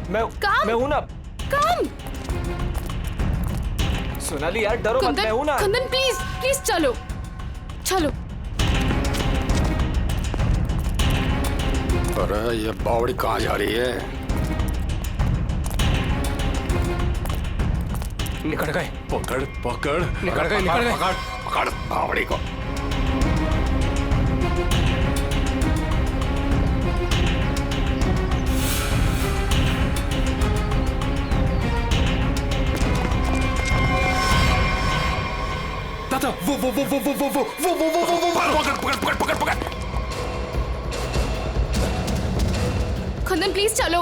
मैं हूँ ना। काम सोनाली यार डरो मत, मैं हूँ ना। कुंदन प्लीज प्लीज चलो चलो। अरे ये बावड़ी कहाँ जा रही है? निकल गए। पकड़ पकड़ निकल गए, निकल गए। पकड़ पकड़ बावड़ी को। दादा वो पकड़ पकड़ पकड़। कुंदन प्लीज चलो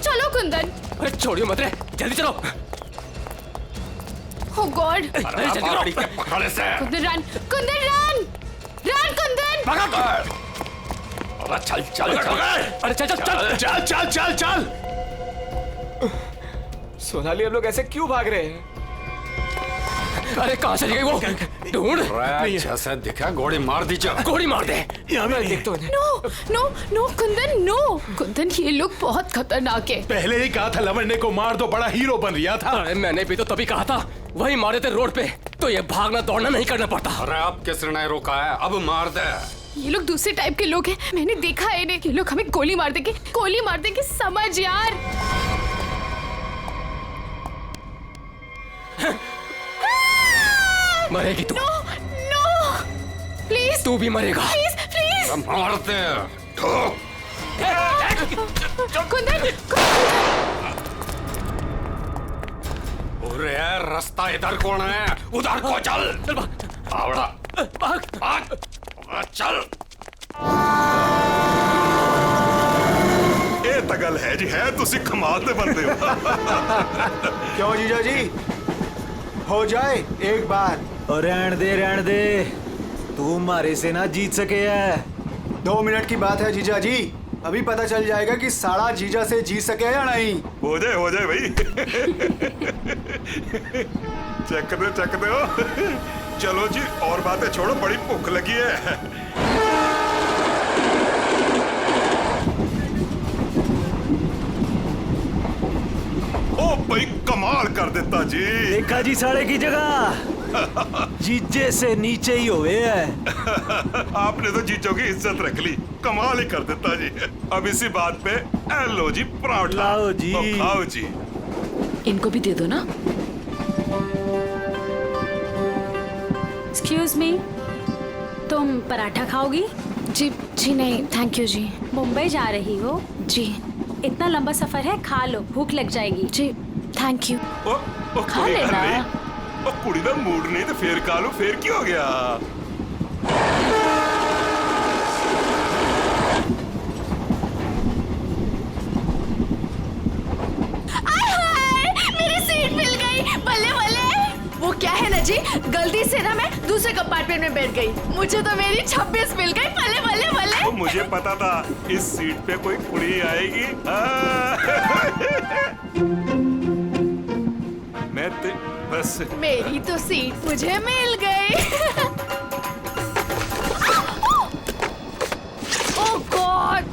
चलो कुंदन। अरे छोड़ियो मत रे, जल्दी चलो। ओह गॉड। अरे जल्दी बावड़ी करो। के पकड़े से। Kundan run Kundan run run Kundan. पकड़। अरे चल चल चल। अरे चल चल चल। चल चल चल चल। सोनाली हम लोग ऐसे क्यों भाग रहे हैं? अरे कहाँ चली गई वो? ढूंढ। जैसे दिखा गोली मार दीजिए। गोली मार दे। मैं देखता हूँ। No no no Kundan no. Kundan ये लोग बहुत खतरनाक है। पहले ही कहा था लवंडे को मार दो, बड़ा हीरो बन रिया था। अरे मैंने भी तो तभी कहा था, वही मारे थे रोड पे, तो ये भागना दौड़ना नहीं करना पड़ता। अरे अब किसने रोका है? अब मार दे। ये लोग दूसरे टाइप के लोग हैं, मैंने देखा है इन्हें। ये लोग हमें गोली मार देंगे समझ यार। मरेगी तू। नो नो प्लीज तू भी मरेगा। Please please. मार दे। कुंदन अरे रास्ता इधर कौन है? उधर को चल। आवड़ा भाग। चल। ਇਹ ਤਾਂ ਗੱਲ ਹੈ ਜੀ, ਹੈ ਤੁਸੀਂ ਕਮਾਲ ਦੇ ਬੰਦੇ ਹੋ। क्यों जीजा जी, हो जाए एक बार। और रहन दे तू हमारे से ना जीत सके है। 2 मिनट की बात है जीजा जी, अभी पता चल जाएगा कि साड़ा जीजा से जीत सके या नहीं। हो जाए भाई। चक दो। चलो जी और बातें छोड़ो, बड़ी भूख लगी है। ओ भाई कमाल कर देता जी। देखा जी साड़े की जगह जीजे से नीचे ही हुए है। आपने तो जीजों की इज्जत रख ली, कमाल ही कर देता जी। अब इसी बात पे लो जी पराठा। लाओ जी। तो खाओ जी। इनको भी दे दो ना। एक्सक्यूज मी, तुम पराठा खाओगी? जी जी नहीं थैंक यू जी। मुंबई जा रही हो? जी इतना लंबा सफर है, खा लो, भूख लग जाएगी। जी थैंक यू। ओ खा कोई लेना। गल नहीं। ओ कुड़ी दा मूड नहीं तो फिर खा लो, फिर की हो गया? मेरी सीट मिल गई, बल्ले बल्ले। वो क्या है ना जी, गलती से ना मैं दूसरे कंपार्टमेंट में बैठ गई, मुझे तो मेरी 26 मिल गई। बल्ले बल्ले बल्ले। तो मुझे पता था इस सीट पे कोई कुड़ी आएगी। मैं तो बस मेरी तो सीट मुझे मिल गई। Oh God.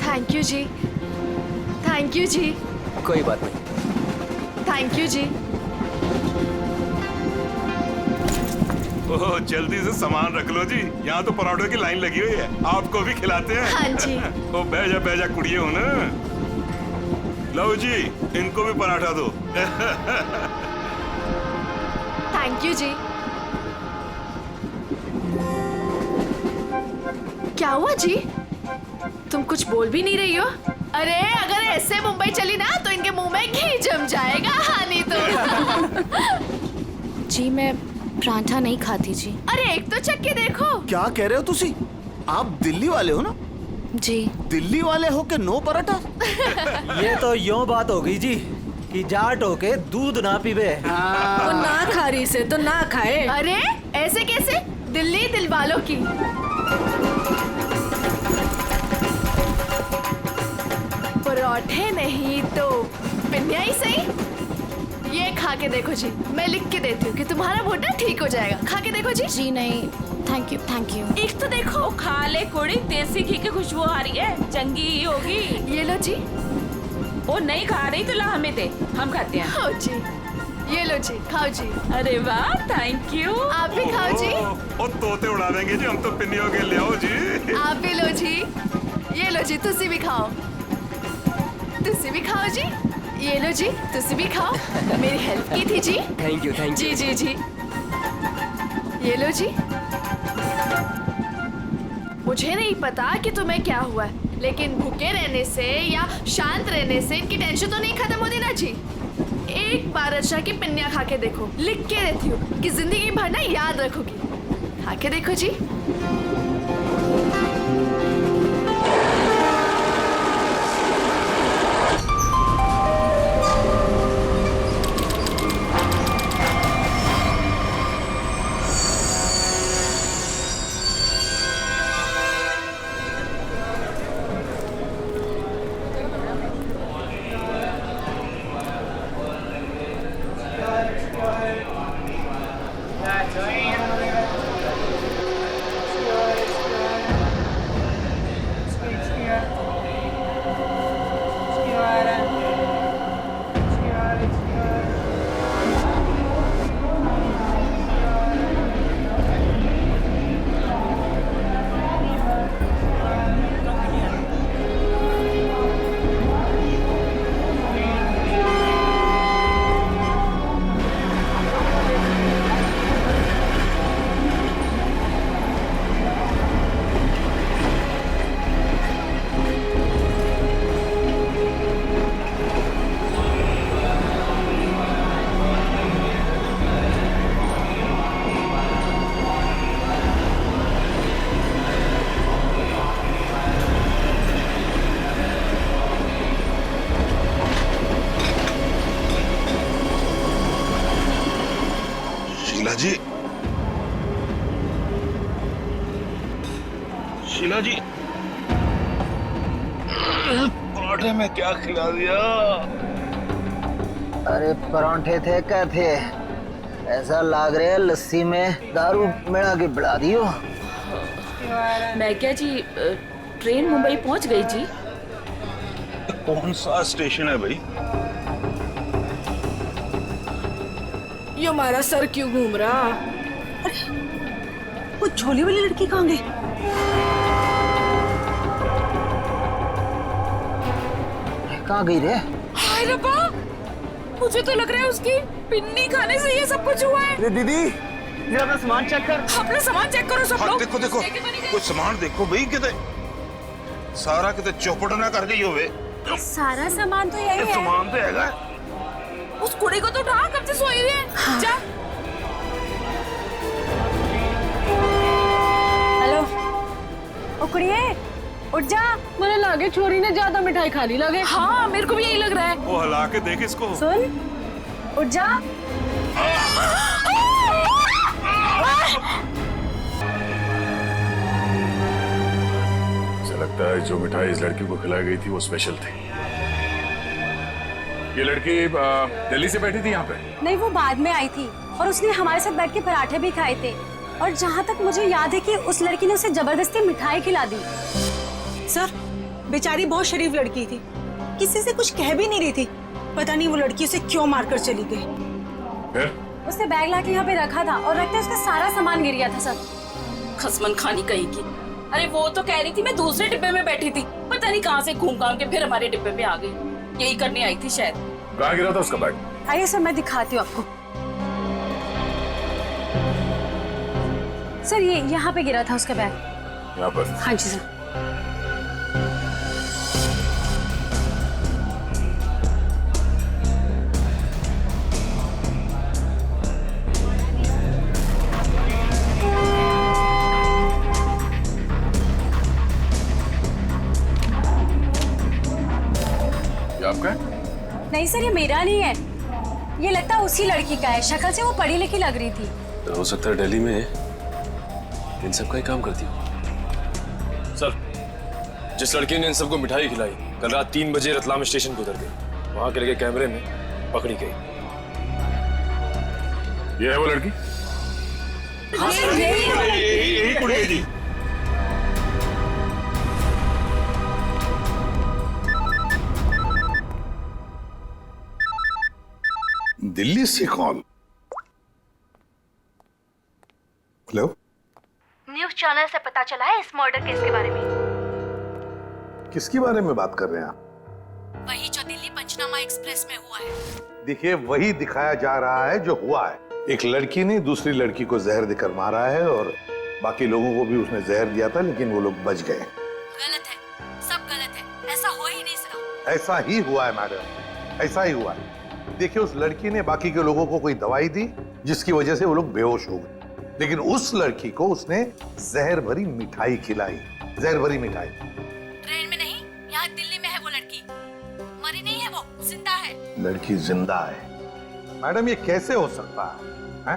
Thank you ji, thank you ji, कोई बात नहीं। थैंक यू जी। ओह जल्दी से सामान रख लो जी, यहाँ तो पराठों की लाइन लगी हुई है, आपको भी खिलाते हैं। हाँ जी। ओ बैजा कुड़िए हो ना। लो जी इनको भी पराठा दो। थैंक यू जी। क्या हुआ जी, तुम कुछ बोल भी नहीं रही हो? अरे अगर ऐसे मुंबई चली ना तो इनके मुंह में घी जम जाएगा। हाँ नहीं तो। जी मैं पराठा नहीं खाती जी। अरे एक तो चख के देखो। क्या कह रहे हो तुसी? आप दिल्ली वाले हो ना? जी। दिल्ली वाले हो के नो पराठा? ये तो यूं बात हो गई जी कि जाट होके दूध ना पीवे। वो ना खा रही से तो ना खाए। अरे ऐसे कैसे, दिल्ली दिल वालों की। पराठे नहीं तो पिन्या ही सही। ये खा के देखो जी, मैं लिख के देती हूँ कि तुम्हारा भुट्टा ठीक हो जाएगा। खा के देखो जी। जी नहीं थैंक यू थैंक यू। एक तो देखो। खा ले कुड़ी, देसी घी की खुशबू आ रही है, चंगी ही होगी। ये लो जी। वो नहीं खा रही तो ला हमें दे, हम खाते हैं। खाओ जी, ये लो जी, खाओ जी। अरे वाह, थैंक यू। आप भी खाओ जी। ओ तोते उड़ा देंगे जी, हम तो पिन्नियों के ले आओ जी। आप भी लो जी, ये लो जी, तुसी भी खाओ। तुसी भी खाओ जी, ये लो जी, तुसी भी खाओ। मेरी हेल्प की थी जी। थैंक यू जी जी जी, ये लो जी। मुझे नहीं पता कि तुम्हें क्या हुआ है, लेकिन भूखे रहने से या शांत रहने से इनकी टेंशन तो नहीं खत्म होती ना जी। एक बार अच्छा की पिन्नियाँ खा के देखो, लिख के रहती हूँ कि जिंदगी भर ना याद रखोगी। खा के देखो जी। शीला जी, शीला जी, पराठे में क्या खिला दिया? अरे परांठे थे क्या थे? ऐसा लाग रहा है लस्सी में दारू मिला के बढ़ा दियो। मैं क्या जी, ट्रेन मुंबई पहुंच गई जी। कौन सा स्टेशन है भाई? ये हमारा सर क्यों घूम रहा? वो झोली वाली लड़की कहाँ गई? कहाँ गई रे? हाय रब्बा, मुझे तो लग रहा है उसकी पिन्नी खाने से ये सब कुछ हुआ है। दीदी जरा अपना सामान चेक कर। अपना सामान चेक करो सब लोग। देखो देखो, कुछ सामान देखो भाई, किते सारा किते चौपट ना कर गई होवे। सारा सामान तो यही है। सामान तो हैगा। उस कुड़ी को तो उठा, कब से सोई हुई है। हाँ। जा। हेलो, ओ कुड़िए, उठ जा। मुझे लगे छोरी ने ज्यादा मिठाई खा ली लगे। हाँ, मेरे को भी यही लग रहा है। वो हला के देख इसको। सुन, उठ जा। मुझे लगता है जो मिठाई इस लड़की को खिलाई गई थी वो स्पेशल थी। ये लड़की दिल्ली से बैठी थी यहाँ पे? नहीं, वो बाद में आई थी और उसने हमारे साथ बैठ के पराठे भी खाए थे। और जहाँ तक मुझे याद है कि उस लड़की ने उसे जबरदस्ती मिठाई खिला दी। सर, बेचारी बहुत शरीफ लड़की थी, किसी से कुछ कह भी नहीं रही थी। पता नहीं वो लड़की उसे क्यों मारकर चली गई। फिर? उसने बैग लाके यहाँ पे रखा था और रखते उसका सारा सामान गिर गया था सर। खसमन खानी कहीं की। अरे वो तो कह रही थी मैं दूसरे डिब्बे में बैठी थी, पता नहीं कहाँ से घूम घाम के फिर हमारे डिब्बे पे आ गई। यही करने आई थी शायद। कहाँ गिरा था उसका बैग? आइए सर, मैं दिखाती हूँ आपको। सर, ये यहाँ पे गिरा था उसका बैग। यहाँ पर? हाँ जी सर। ये आपका है? नहीं सर, ये मेरा नहीं है। ये लगता है उसी लड़की का है। शक्ल से वो पढ़ी लिखी लग रही थी। तो हो सकता है दिल्ली में इन सब का ही काम करती हो। सर, जिस लड़की ने इन सबको मिठाई खिलाई कल रात 3 बजे रतलाम स्टेशन पे उतर गई। वहां के लगे कैमरे में पकड़ी गई। ये है वो लड़की? यही कुड़ी है जी। दिल्ली से कॉल। हेलो, न्यूज चैनल से पता चला है इस मर्डर केस के बारे में। किसके बारे में बात कर रहे हैं आप? वही जो दिल्ली पंचनामा एक्सप्रेस में हुआ है। देखिए, वही दिखाया जा रहा है जो हुआ है। एक लड़की ने दूसरी लड़की को जहर देकर मारा है और बाकी लोगों को भी उसने जहर दिया था, लेकिन वो लोग बच गए। गलत है, सब गलत है, ऐसा हो ही नहीं सकता। ऐसा ही हुआ है मैडम, ऐसा ही हुआ है। देखिए, उस लड़की ने बाकी के लोगों को कोई दवाई दी जिसकी वजह से वो लोग बेहोश हो गए, लेकिन उस लड़की को उसने जहर भरी मिठाई खिलाई। जहर भरी मिठाई। ट्रेन में नहीं, यहाँ दिल्ली में है वो लड़की। मरी नहीं है वो, जिंदा है। लड़की जिंदा है? मैडम, ये कैसे हो सकता है?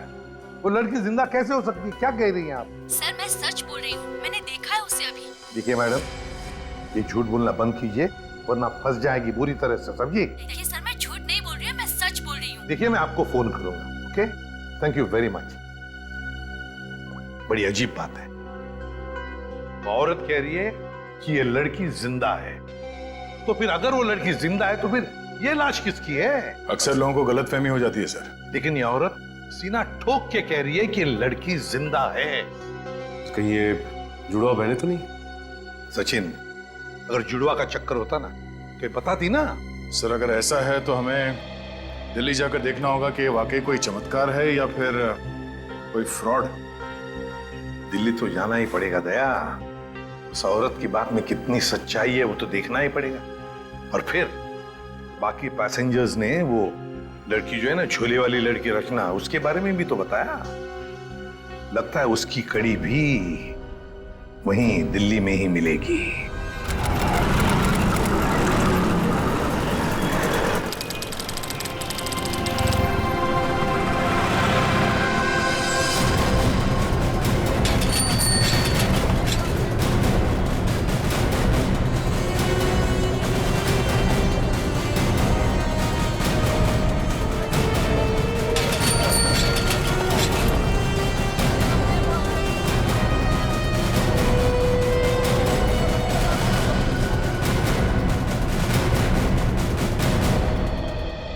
वो लड़की जिंदा कैसे हो सकती है? क्या कह रही हैं आप? सर, मैं सच बोल रही हूँ, मैंने देखा है उसे अभी। देखिए मैडम, ये झूठ बोलना बंद कीजिए वरना फंस जाएगी बुरी तरह से, समझिए? देखिए सर, मैं झूठ नहीं बोल रही हूँ, मैं सच बोल रही हूँ। देखिए, मैं आपको फोन करूंगा, okay? Thank you very much. बड़ी अजीब बात है, औरत कह रही है कि ये लड़की जिंदा है, तो फिर अगर वो लड़की जिंदा है तो फिर ये लाश किसकी है? अक्सर लोगों को गलतफहमी हो जाती है सर। लेकिन ये औरत सीना ठोक के कह रही है कि लड़की जिंदा है। कहीं ये जुड़वा बहने तो नहीं? सचिन, अगर जुड़वा का चक्कर होता ना तो बताती ना। सर, अगर ऐसा है तो हमें दिल्ली जाकर देखना होगा कि वाकई कोई चमत्कार है या फिर कोई फ्रॉड। दिल्ली तो जाना ही पड़ेगा दया। उस औरत की बात में कितनी सच्चाई है वो तो देखना ही पड़ेगा। और फिर बाकी पैसेंजर्स ने वो लड़की जो है ना, झोले वाली लड़की रचना, उसके बारे में भी तो बताया। लगता है उसकी कड़ी भी वहीं दिल्ली में ही मिलेगी।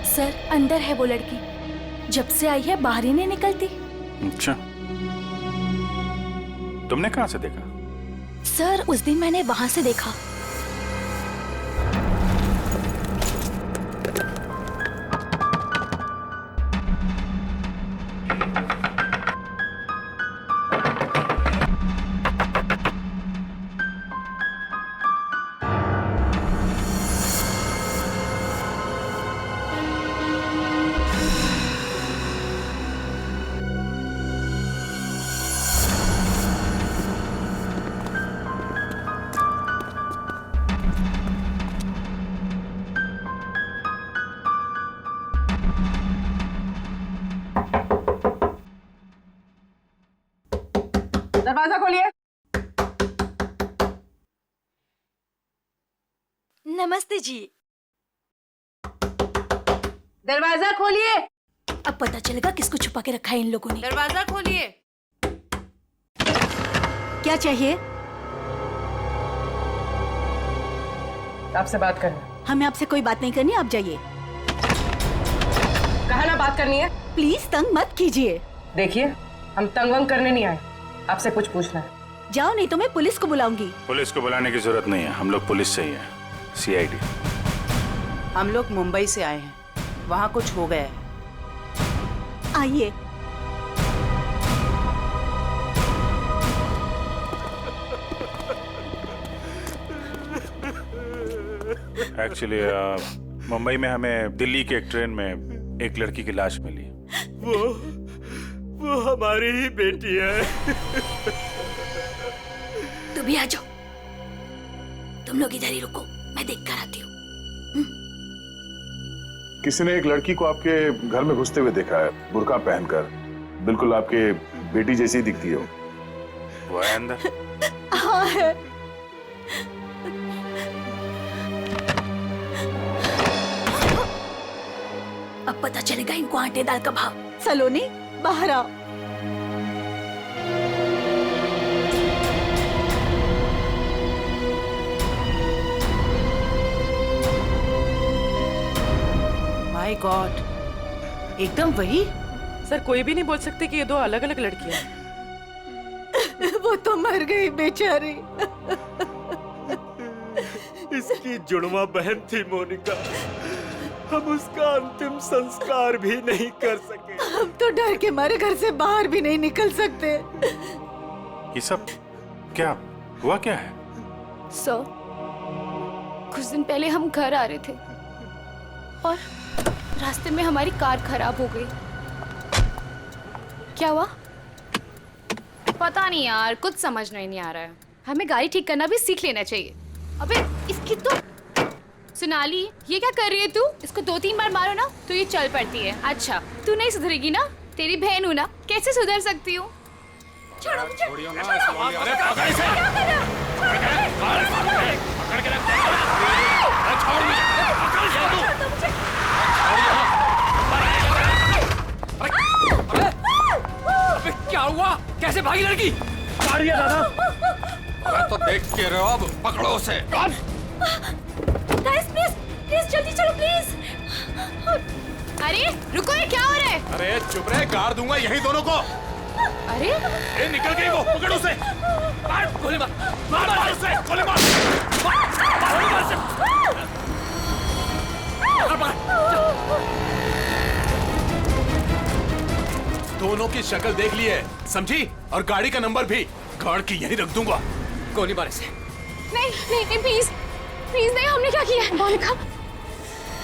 सर, अंदर है वो लड़की। जब से आई है बाहर ही नहीं निकलती। अच्छा, तुमने कहां से देखा? सर, उस दिन मैंने वहां से देखा। दरवाजा खोलिए। नमस्ते जी। दरवाजा खोलिए। अब पता चलेगा किसको छुपा के रखा है इन लोगों ने। दरवाजा खोलिए। क्या चाहिए? आपसे बात करना। हमें आपसे कोई बात नहीं करनी, आप जाइए। कहा ना बात करनी है। प्लीज तंग मत कीजिए। देखिए, हम तंग वंग करने नहीं आए, आपसे कुछ पूछना है। जाओ, नहीं तो मैं पुलिस को बुलाऊंगी। पुलिस को बुलाने की जरूरत नहीं है, हम लोग पुलिस से ही हैं, CID। हम लोग मुंबई से आए हैं, वहाँ कुछ हो गया है। आइए। एक्चुअली मुंबई में हमें दिल्ली की एक ट्रेन में एक लड़की की लाश मिली। वो हमारी ही बेटी है। तुम भी आ जाओ। तुम लोग इधर ही रुको, मैं देख कर आती हूँ। किसी ने एक लड़की को आपके घर में घुसते हुए देखा है, बुर्का पहनकर। बिल्कुल आपके बेटी जैसी दिखती है वो है अंदर। हाँ है। अब पता चलेगा इनको आटे दाल का भाव। सलोनी, बाहर आओ। गॉड, एकदम वही। सर कोई भी नहीं बोल सकते कि ये दो अलग अलग लड़कियां हैं। वो तो मर गई बेचारी। इसकी जुड़वा बहन थी मोनिका, हम उसका अंतिम संस्कार भी नहीं कर सके। हम तो डर के मारे घर से बाहर भी नहीं निकल सकते। ये सब क्या हुआ, क्या है? सर, कुछ दिन पहले हम घर आ रहे थे और रास्ते में हमारी कार खराब हो गई। क्या हुआ? पता नहीं यार, कुछ समझ नहीं आ रहा है। हमें गाड़ी ठीक करना भी सीख लेना चाहिए। अबे इसकी तो सोनाली, ये क्या कर रही है तू? इसको 2-3 बार मारो ना तो ये चल पड़ती है। अच्छा, तू नहीं सुधरेगी ना? तेरी बहन हूँ ना, कैसे सुधर सकती हूँ? छोड़ो मुझे। छोड़ियो ना, अरे पकड़ इसे। पकड़ के रख। छोड़ मुझे। पकड़ मुझे। अबे क्या हुआ? कैसे भागी लड़की? मार दिया दादा। अरे तो देख के रहो, अब पकड़ो उसे। गाइस प्लीज जल्दी चलो प्लीज। अरे रुको, ये क्या हो रहा है? अरे चुप रहे, गाड़ दूंगा यही दोनों को। अरे निकल गई वो, पकड़ उसे। मार, गोली मार, मार उसे, गोली मार। दोनों की शक्ल देख ली है, समझी? और गाड़ी का नंबर भी गाड़ की यही रख दूंगा। गोली मार इसे। नहीं प्लीज नहीं, हमने क्या किया है? मोनिका,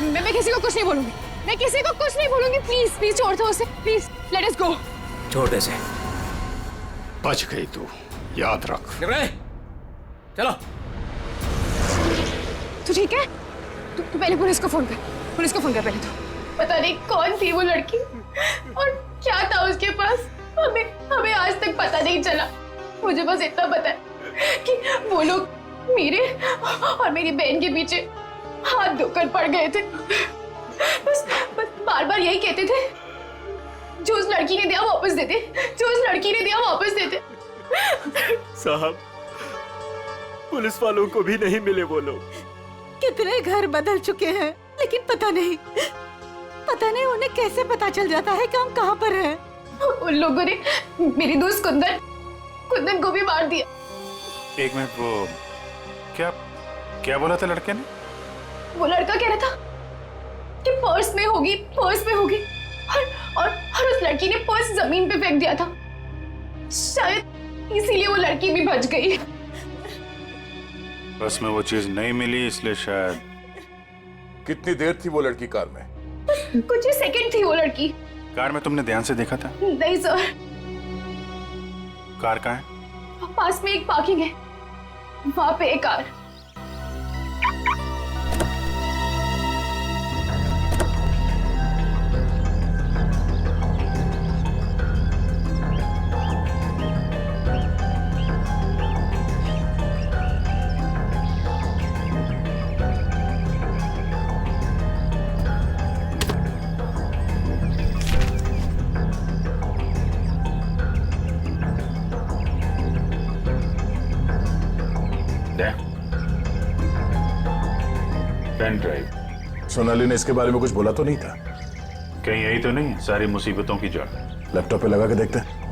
मैं किसी को कुछ नहीं बोलूंगी। मैं किसी को कुछ नहीं बोलूंगी। प्लीज छोड़ दो उसे, प्लीज लेट अस गो। छोड़ दे इसे। बच गई तू, याद रख। चलो। तू ठीक है? तू पहले पुलिस को फोन कर पहले तो। पता नहीं कौन थी वो लड़की और क्या था उसके पास, हमें आज तक पता नहीं चला। मुझे बस इतना पता है कि वो लोग मेरे और मेरी बहन के पीछे हाथ धोकर पड़ गए थे। बस बार बार यही कहते थे, जो उस लड़की ने दिया वापस देते, जो उस लड़की ने दिया वापस देते। साहब, पुलिस वालों को भी नहीं मिले वो लोग। कितने घर बदल चुके हैं, लेकिन पता नहीं उन्हें कैसे पता चल जाता है कि हम कहाँ पर हैं। उन लोगों ने मेरी दोस्त कुंदन को भी मार दिया। एक मिनट, वो क्या बोला था लड़के ने? वो लड़का कह रहा था कि पर्स में होगी और उस लड़की ने पर्स जमीन पे फेंक दिया था। शायद इसीलिए वो लड़की भी बच गई। बस में वो चीज नहीं मिली, इसलिए शायद। कितनी देर थी वो लड़की कार में? कुछ ही सेकंड थी वो लड़की। कार में तुमने ध्यान से देखा था? नहीं सर। कार कहाँ है? पास में एक पार्किंग है, वहां पे एक कार। Pen drive. सोनाली ने इसके बारे में कुछ बोला तो नहीं था? कहीं यही तो नहीं सारी मुसीबतों की जड़? लैपटॉप पे लगा के देखते हैं।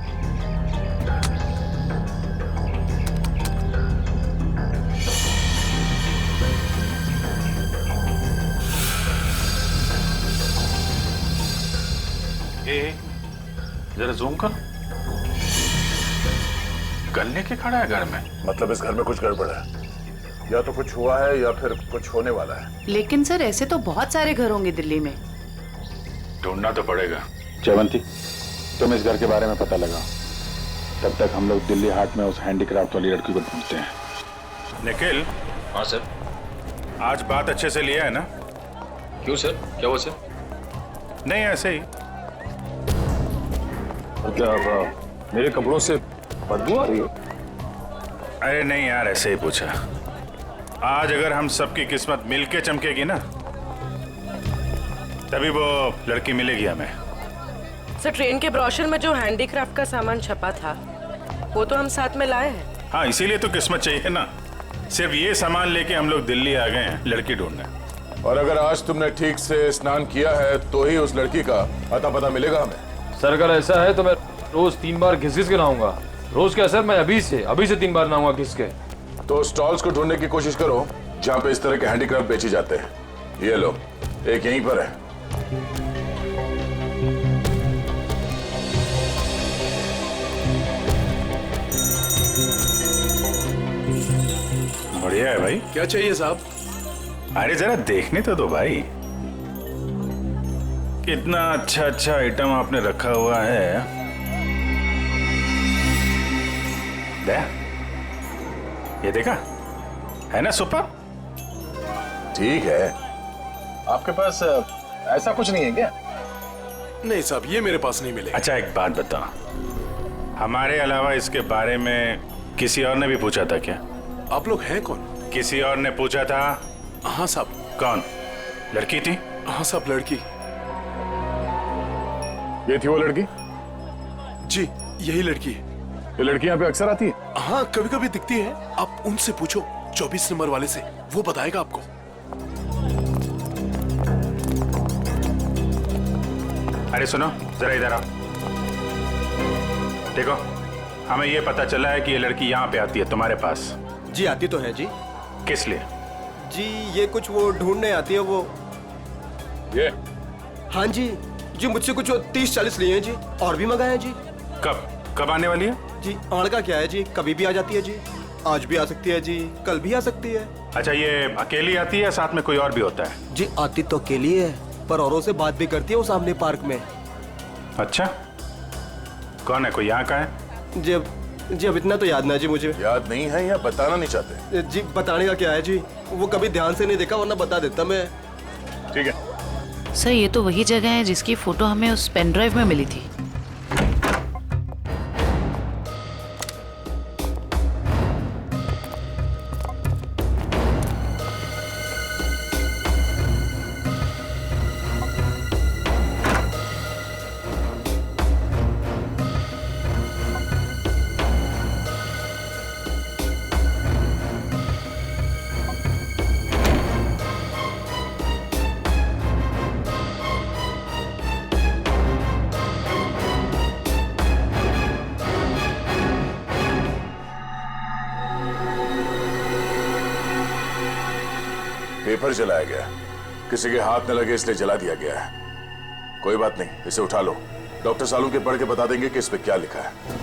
जरा जूम कर। गन लेके खड़ा है घर में? मतलब इस घर में कुछ गड़बड़ है, या तो कुछ हुआ है या फिर कुछ होने वाला है। लेकिन सर, ऐसे तो बहुत सारे घर होंगे दिल्ली में। ढूंढना तो पड़ेगा। जयवंती, तुम इस घर के बारे में पता लगाओ, तब तक हम लोग दिल्ली हाट में उस हैंडीक्राफ्ट वाली लड़की को ढूंढते हैं। निखिल। हाँ सर। आज बात अच्छे से लिया है ना? क्यों सर, क्या हुआ सर? नहीं, ऐसे ही। क्या मेरे कपड़ों से बदबू आ रही है? अरे नहीं यार, ऐसे ही पूछा। आज अगर हम सबकी किस्मत मिलके चमकेगी ना, तभी वो लड़की मिलेगी हमें। सर, ट्रेन के ब्रोशर में जो हैंडीक्राफ्ट का सामान छपा था, वो तो हम साथ में लाए हैं। हाँ, इसीलिए तो किस्मत चाहिए ना। सिर्फ ये सामान लेके हम लोग दिल्ली आ गए हैं लड़की ढूंढने। और अगर आज तुमने ठीक से स्नान किया है तो ही उस लड़की का अता पता मिलेगा हमें। सर अगर ऐसा है तो मैं रोज 3 बार घिस घिस के नहाऊंगा। रोज क्या सर, मैं अभी से 3 बार नहाऊंगा घिस के। तो स्टॉल्स को ढूंढने की कोशिश करो जहाँ पे इस तरह के हैंडीक्राफ्ट बेचे जाते हैं। ये लो, एक यहीं पर है। बढ़िया है भाई। क्या चाहिए साहब? अरे जरा देखने तो दो भाई, कितना अच्छा अच्छा आइटम आपने रखा हुआ है। दे, ये देखा है ना सुपर। ठीक है, आपके पास ऐसा कुछ नहीं है क्या? नहीं साहब, ये मेरे पास नहीं मिलेगा। अच्छा एक बात बताओ, हमारे अलावा इसके बारे में किसी और ने भी पूछा था क्या? आप लोग हैं कौन? किसी और ने पूछा था? हाँ साहब। कौन? लड़की थी? हाँ साहब, लड़की। ये थी वो लड़की? जी यही लड़की है। ये लड़की यहाँ पे अक्सर आती है? हाँ कभी कभी दिखती है, आप उनसे पूछो 24 नंबर वाले से, वो बताएगा आपको। अरे सुनो जरा इधर आओ। देखो, हमें ये पता चला है कि ये लड़की यहाँ पे आती है तुम्हारे पास। जी आती तो है जी। किस लिए? जी ये कुछ वो ढूंढने आती है वो। ये? हाँ जी जी, मुझसे कुछ 30-40 लिए हैं जी, और भी मंगाए हैं जी। कब आने वाली है? जी आड़ का क्या है जी, कभी भी आ जाती है जी। आज भी आ सकती है जी, कल भी आ सकती है। अच्छा ये अकेली आती है, साथ में कोई और भी होता है? जी आती तो अकेली है, पर औरों से बात भी करती है वो सामने पार्क में। अच्छा, कौन है? कोई यहाँ का है? जी अब इतना तो याद ना जी मुझे। याद नहीं है या बताना नहीं चाहते? जी बताने का क्या है जी, वो कभी ध्यान से नहीं देखा, वरना बता देता मैं। ठीक है सर, ये तो वही जगह है जिसकी फोटो हमें उस पेन ड्राइव में मिली थी। पेपर जलाया गया, किसी के हाथ न लगे इसलिए जला दिया गया है। कोई बात नहीं, इसे उठा लो, डॉक्टर सालू के पढ़ के बता देंगे कि इस पे क्या लिखा है।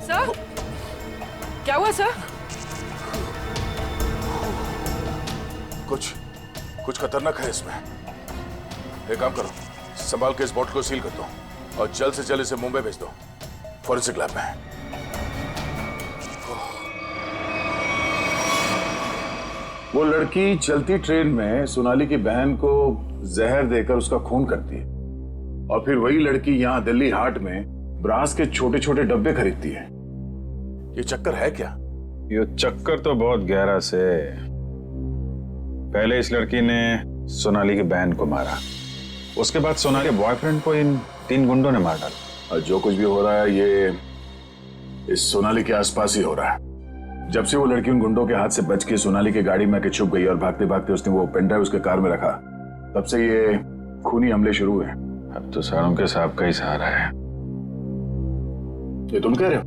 सर क्या हुआ सर? कुछ खतरनाक है इसमें। एक काम करो, संभाल के इस बॉटल को सील कर दो और जल्द से जल्द इसे मुंबई भेज दो, फॉरेंसिक लैब में। वो लड़की चलती ट्रेन में सोनाली की बहन को जहर देकर उसका खून करती है, और फिर वही लड़की यहाँ दिल्ली हाट में ब्रास के छोटे छोटे डब्बे खरीदती है। ये चक्कर है क्या? ये चक्कर तो बहुत गहरा से। पहले इस लड़की ने सोनाली की बहन को मारा, उसके बाद सोनाली के बॉयफ्रेंड को इन 3 गुंडों ने मार डाला। और जो कुछ भी हो रहा है ये इस सोनाली के आसपास ही हो रहा है। जब से वो लड़की उन गुंडों के हाथ से बच के सोनाली की गाड़ी में आके छुप गई और भागते भागते उसने वो पेन ड्राइव उसके कार में रखा, तब से ये खूनी हमले शुरू हुए। अब तो सारों के सांप का ही सहारा है। ये तुम कह रहे हो?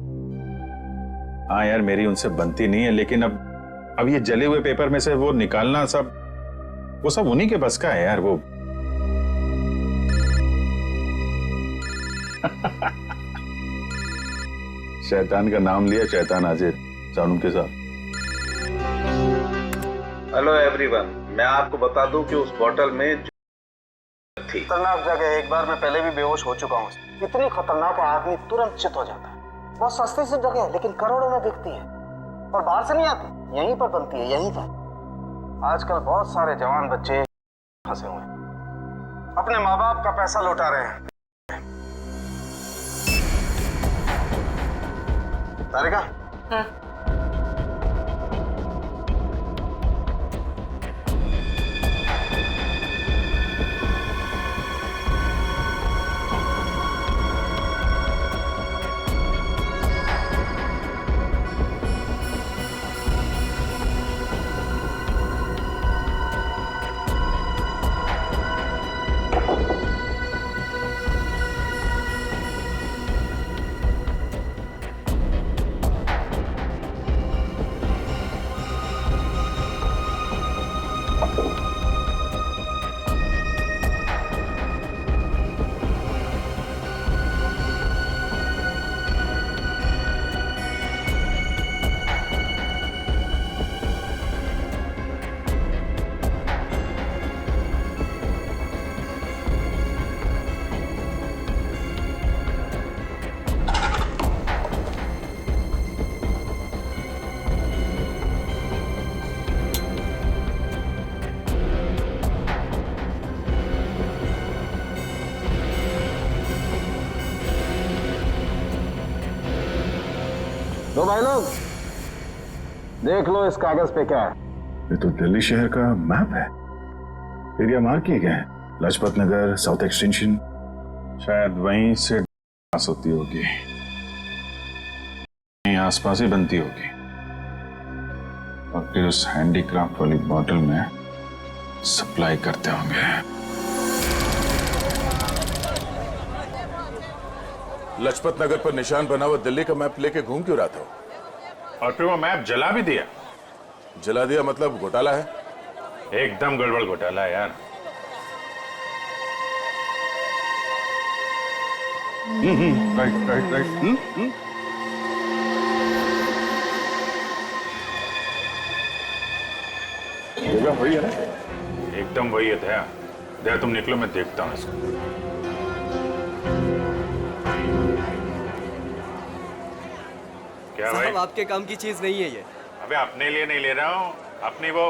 हाँ यार, मेरी उनसे बनती नहीं है, लेकिन अब ये जले हुए पेपर में से वो निकालना वो सब उन्हीं के बस का है यार। वो शैतान का नाम लिया, शैतान हाजिर। सानू के साथ। हेलो एवरीवन, मैं आपको बता दूं कि उस बोतल में खतरनाक जगह, एक बार मैं पहले भी बेहोश हो चुका हूँ। इतनी खतरनाक है, आदमी तुरंत चित हो जाता है। बहुत सस्ती सी जगह है, लेकिन करोड़ों में बिकती है और बाहर से नहीं आती, यहीं पर बनती है, यहीं पर। आजकल बहुत सारे जवान बच्चे फंसे हुए हैं, अपने माँ बाप का पैसा लौटा रहे हैं। तारिका, हाँ। तो भाई लोग देख लो इस कागज पे क्या है। ये तो दिल्ली शहर का मैप है। एरिया मार्क किए गए हैं, लाजपत नगर, साउथ एक्सटेंशन। शायद वहीं से पास होती होगी, यहीं आसपास ही बनती होगी और फिर उस हैंडीक्राफ्ट वाली बॉटल में सप्लाई करते होंगे। लाजपत नगर पर निशान बना हुआ दिल्ली का मैप लेके घूम क्यों रहा था? और फिर वो मैप जला भी दिया। जला दिया मतलब घोटाला है? एकदम गड़बड़ घोटाला है यार। Right right right. जगह वही है ना? एकदम वही है दया। दया तुम निकलो, मैं देखता हूँ इसको। क्या भाई? साहब आपके काम की चीज नहीं है ये। अबे अपने लिए नहीं ले रहा हूँ, अपनी वो।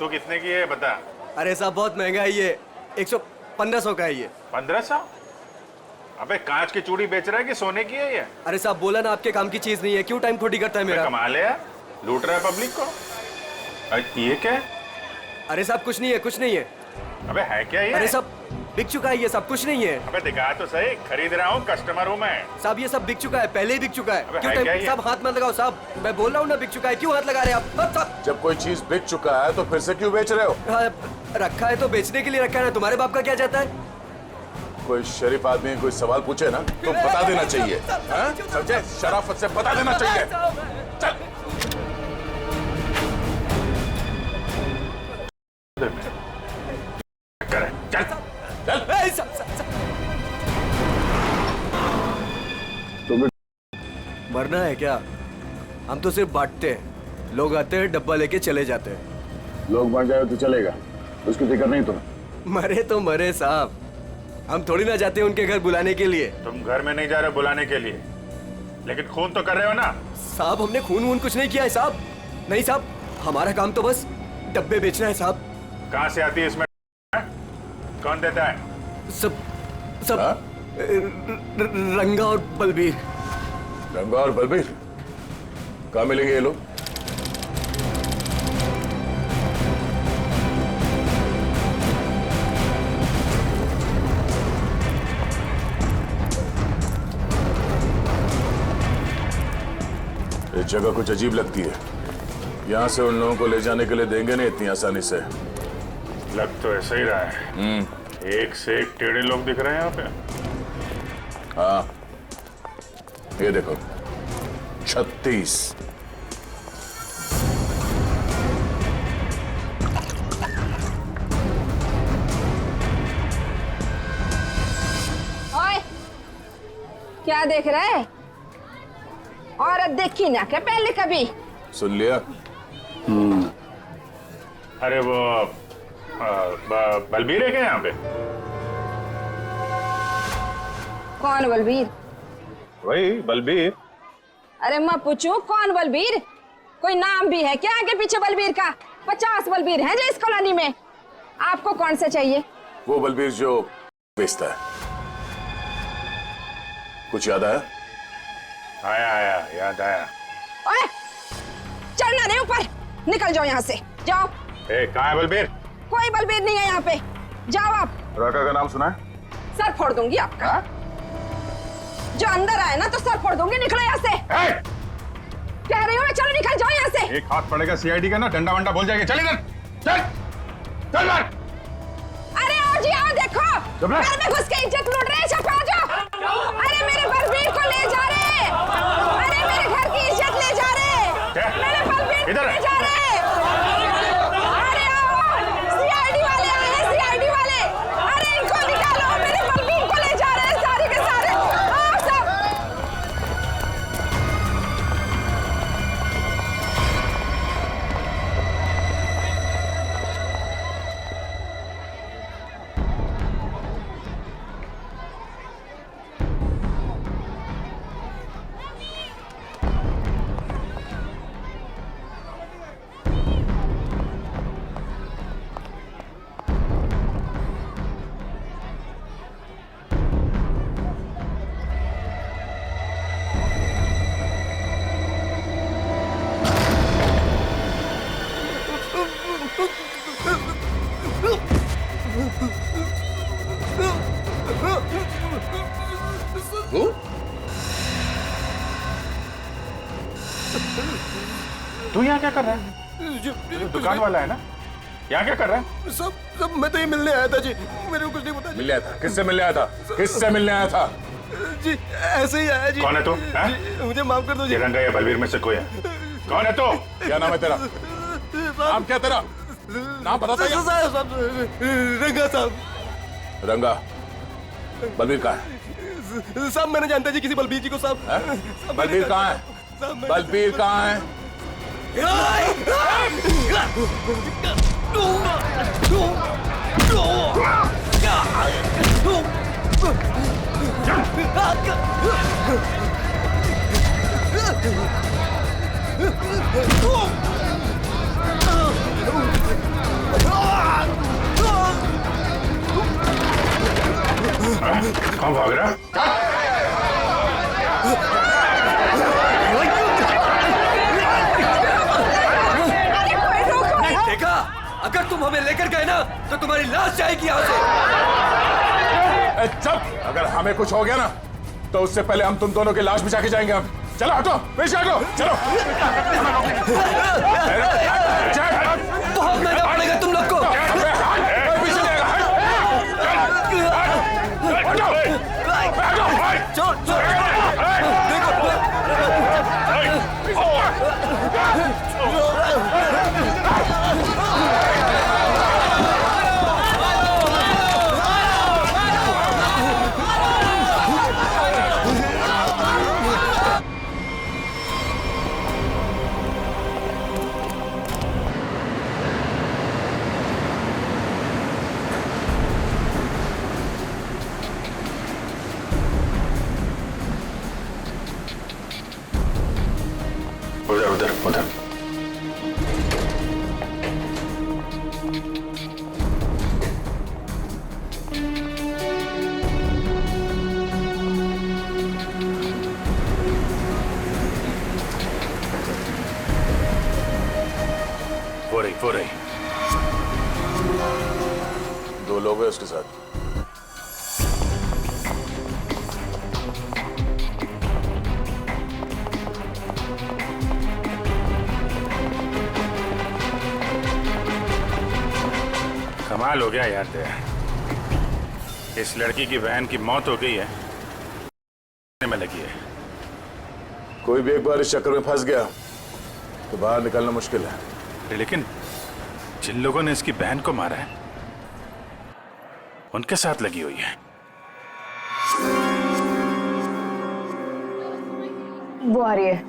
तू कितने की है बता? अरे साहब बहुत महंगा है ये, 1500 का है ये। 1500? अबे कांच की चूड़ी बेच रहा है कि सोने की है ये? अरे साहब बोला ना आपके काम की चीज नहीं है, क्यों टाइम खोटी करता है मेरा? कमाल है यार, लूट रहा है पब्लिक को। ये क्या है? अरे साहब कुछ नहीं है, कुछ नहीं है। अबे है क्या ये? अरे साहब बिक चुका है ये सब, कुछ नहीं है। अबे दिखा तो सही, खरीद रहा हूँ, कस्टमर हूँ मैं। साहब ये सब बिक चुका है, पहले ही बिक चुका है। क्यों है क्या ये? साहब हाथ मत लगाओ साहब, मैं बोल रहा हूँ ना बिक चुका है, क्यों हाथ लगा रहे हैं आप? जब कोई चीज बिक चुका है तो फिर से क्यों बेच रहे हो? रखा है तो बेचने के लिए रखा है ना, तुम्हारे बाप का क्या जाता है? कोई शरीफ आदमी कोई सवाल पूछे ना तो बता देना चाहिए, समझे? शराफत से बता देना चाहिए। चल मरना है क्या? हम तो सिर्फ बांटते हैं, लोग आते हैं डब्बा लेके चले जाते हैं। लोग मर जाए तो चलेगा, उसकी फिक्र नहीं तुम्हें? मरे तो मरे साहब, हम थोड़ी ना जाते हैं उनके घर बुलाने के लिए। तुम घर में नहीं जा रहे बुलाने के लिए, लेकिन खून तो कर रहे हो ना? साहब हमने खून वून कुछ नहीं किया है साहब। नहीं साहब, हमारा काम तो बस डब्बे बेचना है साहब। कहाँ से आती है इसमें? कौन देता है? सब रंगा और बलबीर। रंगा और बलबीर कहाँ मिलेंगे ये लोग? ये जगह कुछ अजीब लगती है, यहाँ से उन लोगों को ले जाने के लिए देंगे नहीं इतनी आसानी से। लग तो ऐसा ही रहा है, एक से एक टेढ़े लोग दिख रहे हैं यहाँ पे। हाँ ये देखो 36। ओए, क्या देख रहा है? औरत देखी ना क्या पहले कभी? सुन लिया? अरे वो बलबीर है क्या यहाँ पे? कौन बलबीर? वही बलबीर। अरे मैं पूछूं कौन बलबीर? कोई नाम भी है क्या आगे पीछे बलबीर का? 50 बलबीर हैं जो इस कॉलोनी में। आपको कौन सा चाहिए? वो बलबीर जो बेचता है। कुछ याद आया? आया याद आया। ओए, चढ़ना नहीं ऊपर, निकल जाओ यहाँ से, जाओ। कहाँ है बलबीर? कोई बलबीर नहीं है यहाँ पे, जाओ आप। राका का नाम सुना है? सर फोड़ दूंगी आपका। जो अंदर आए ना तो सर फोड़ दूंगी, निकलो यहाँ से। कह रही हूँ चलो निकल जाओ यहाँ से। एक हाथ पड़ेगा सीआईडी का ना, डंडा वंडा बोल जाएगा। चल इधर, चल चल बाहर। अरे आओ जी आओ, देखो घर में घुस के इज्जत लूट रहे हैं, छपा जाओ। अरे मेरे बलबीर को ले जा रहे, अरे मेरे घर की इज्जत ले जा रहे, मेरे बलबीर को ले जा रहे। अरे आओ, सीआईडी वाले आए हैं, सीआईडी वाले। अरे इनको निकालो, मेरे बलबीर को ले जा रहे हैं सारे के सारे। आओ सब। तू यहाँ क्या कर रहा है? दुकान वाला है ना, यहाँ क्या कर रहा है? सब मैं तो ये मिलने आया था जी, मेरे को कुछ नहीं पता। मिलने आया था? किससे मिलने आया था? किससे मिलने आया था? जी ऐसे ही आया जी। कौन है तू? मुझे माफ कर दो जी। रंगा या बलबीर में से कोई है? कौन है तू? क्या नाम है तेरा? नाम क्या तेरा? नाम बता दे। रंगा साहब। रंगा। बलबीर कहाँ है? साहब मैंने जानता जी किसी बलबीर जी को साहब। बलबीर कहाँ है? बलबीर कहाँ है? कौन भाग रहा? देखा, अगर तुम हमें लेकर गए ना तो तुम्हारी लाश जाएगी यहाँ से। चुप! अगर हमें कुछ हो गया ना तो उससे पहले हम तुम दोनों की लाश बिछा के जाएंगे। हम चलो, हटो, पीछे हटो, चलो। बहुत महंगा पड़ेगा तुम लोग को। उधर उधर। वो रही। 2 लोग हैं उसके साथ। कमाल हो गया यार तेरा। इस लड़की की बहन की मौत हो गई है, में लगी है। कोई भी एक बार इस चक्कर में फंस गया तो बाहर निकलना मुश्किल है। लेकिन जिन लोगों ने इसकी बहन को मारा है उनके साथ लगी हुई है। वो आ रही है।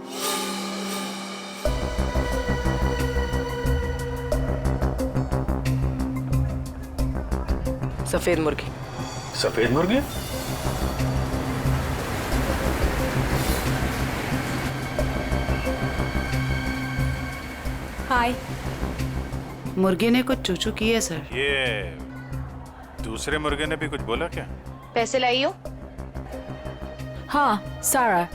सफेद मुर्गी। सफेद मुर्गी? हाय। मुर्गे ने कुछ चूचू की है सर। ये दूसरे मुर्गे ने भी कुछ बोला क्या? पैसे लाई हो? हाँ, सारा।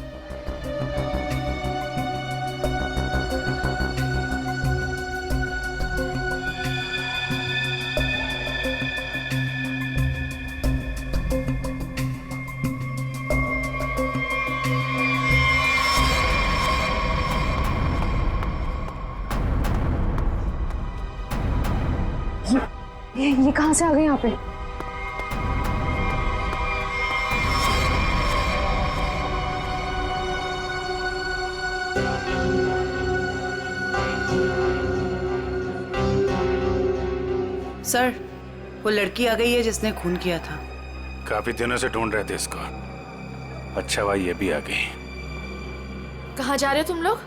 ये कहाँ से आ गए यहाँ पे? सर, वो लड़की आ गई है जिसने खून किया था। काफी दिनों से ढूंढ रहे थे इसको। अच्छा भाई ये भी आ गई। कहाँ जा रहे हो तुम लोग?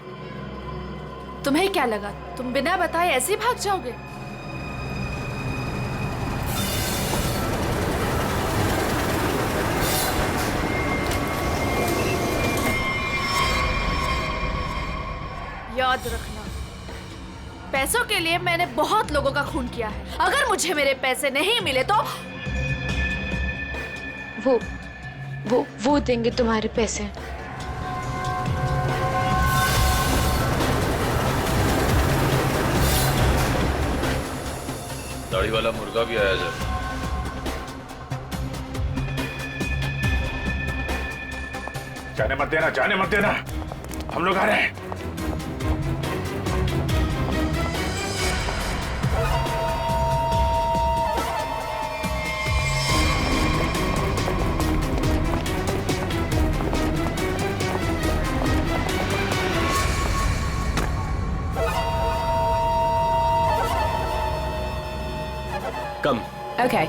तुम्हें क्या लगा तुम बिना बताए ऐसे ही भाग जाओगे? याद रखना, पैसों के लिए मैंने बहुत लोगों का खून किया है। अगर मुझे मेरे पैसे नहीं मिले तो वो देंगे तुम्हारे पैसे। दाढ़ी वाला मुर्गा भी आया जब। जाने मत देना, जाने मत देना, हम लोग आ रहे हैं। कम। Okay.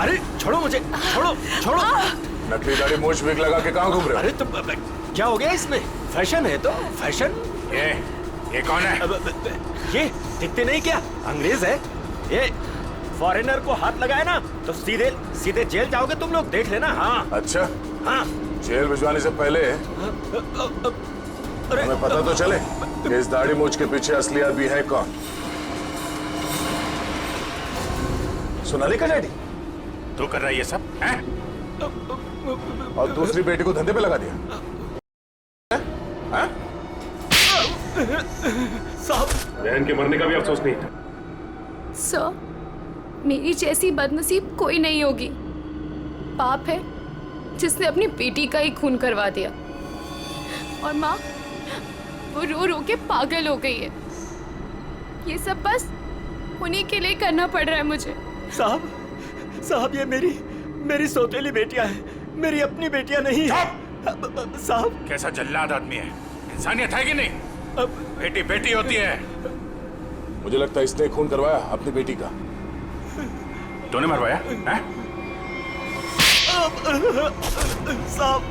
अरे छोड़ो मुझे, छोड़ो छोड़ो। नकली दाढ़ी मूछ विग लगा के कहाँ घूम रहे हो? अरे तो क्या हो गया इसमें? फैशन है तो फैशन। ये कौन है? ये दिखते नहीं क्या? अंग्रेज है ये। फॉरेनर को हाथ लगाए ना तो सीधे सीधे जेल जाओगे तुम लोग, देख लेना। हाँ अच्छा, हाँ। जेल भिजवाने से पहले हमें पता तो चले कि इस दाढ़ी मूछ के पीछे असली आदमी है कौन। सोनाली का डैडी तू कर रहा है ये सब हैं? और दूसरी बेटी को धंधे पे लगा दिया। साहब, बहन के मरने का भी अफसोस नहीं था। सर, मेरी जैसी बदनसीब कोई नहीं होगी। पाप है जिसने अपनी बेटी का ही खून करवा दिया। और माँ, वो रो रो के पागल हो गई है। ये सब बस उन्हीं के लिए करना पड़ रहा है मुझे। साहब ये मेरी सौतेली बेटियां हैं, मेरी अपनी बेटियां नहीं है। साहब कैसा जल्लाद आदमी है, इंसानियत है कि नहीं? बेटी बेटी होती है। मुझे लगता है इसने खून करवाया अपनी बेटी का। तूने मरवाया हैं? साहब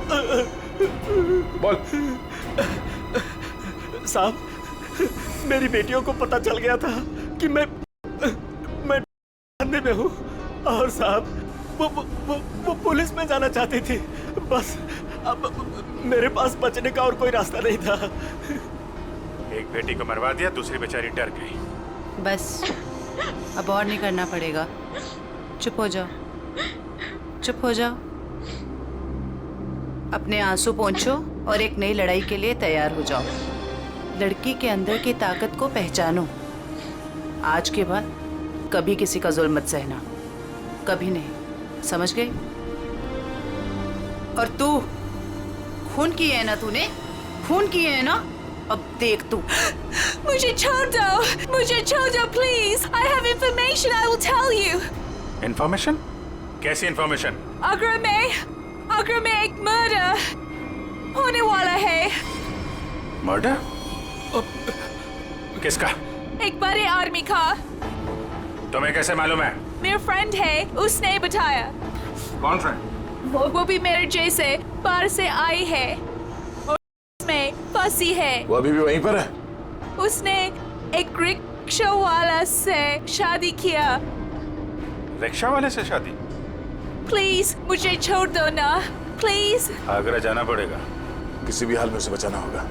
बोल। साहब, मेरी बेटियों को पता चल गया था कि मैं धंधे में हूँ, और साहब वो पुलिस में जाना चाहती थी। बस अब मेरे पास बचने का और कोई रास्ता नहीं था। एक बेटी को मरवा दिया, दूसरी बेचारी डर गई। बस अब और नहीं करना पड़ेगा। चुप हो जाओ, चुप हो जाओ। अपने आंसू पोंछो और एक नई लड़ाई के लिए तैयार हो जाओ। लड़की के अंदर की ताकत को पहचानो। आज के बाद कभी किसी का जुल्म मत सहना, कभी नहीं, समझ गई? और तू खून की है ना, तूने खून की है ना, अब देख तू। मुझे छोड़ दो, मुझे छोड़ दो please. I have information, I will tell you. Information? कैसी इंफॉर्मेशन? आगरा में एक मर्डर होने वाला है। मर्डर? किसका? एक बड़े आदमी का। तुम्हें कैसे मालूम है? मेरा फ्रेंड है, उसने बताया। कौन फ्रेंड? वो भी मेरे जैसे बाहर से आई है और उसमें फंसी है। वो अभी भी वहीं पर है? उसने एक रिक्शा वाला से शादी किया। रिक्शा वाले से शादी? प्लीज मुझे छोड़ दो ना, प्लीज। आगरा जाना पड़ेगा। किसी भी हाल में उसे बचाना होगा।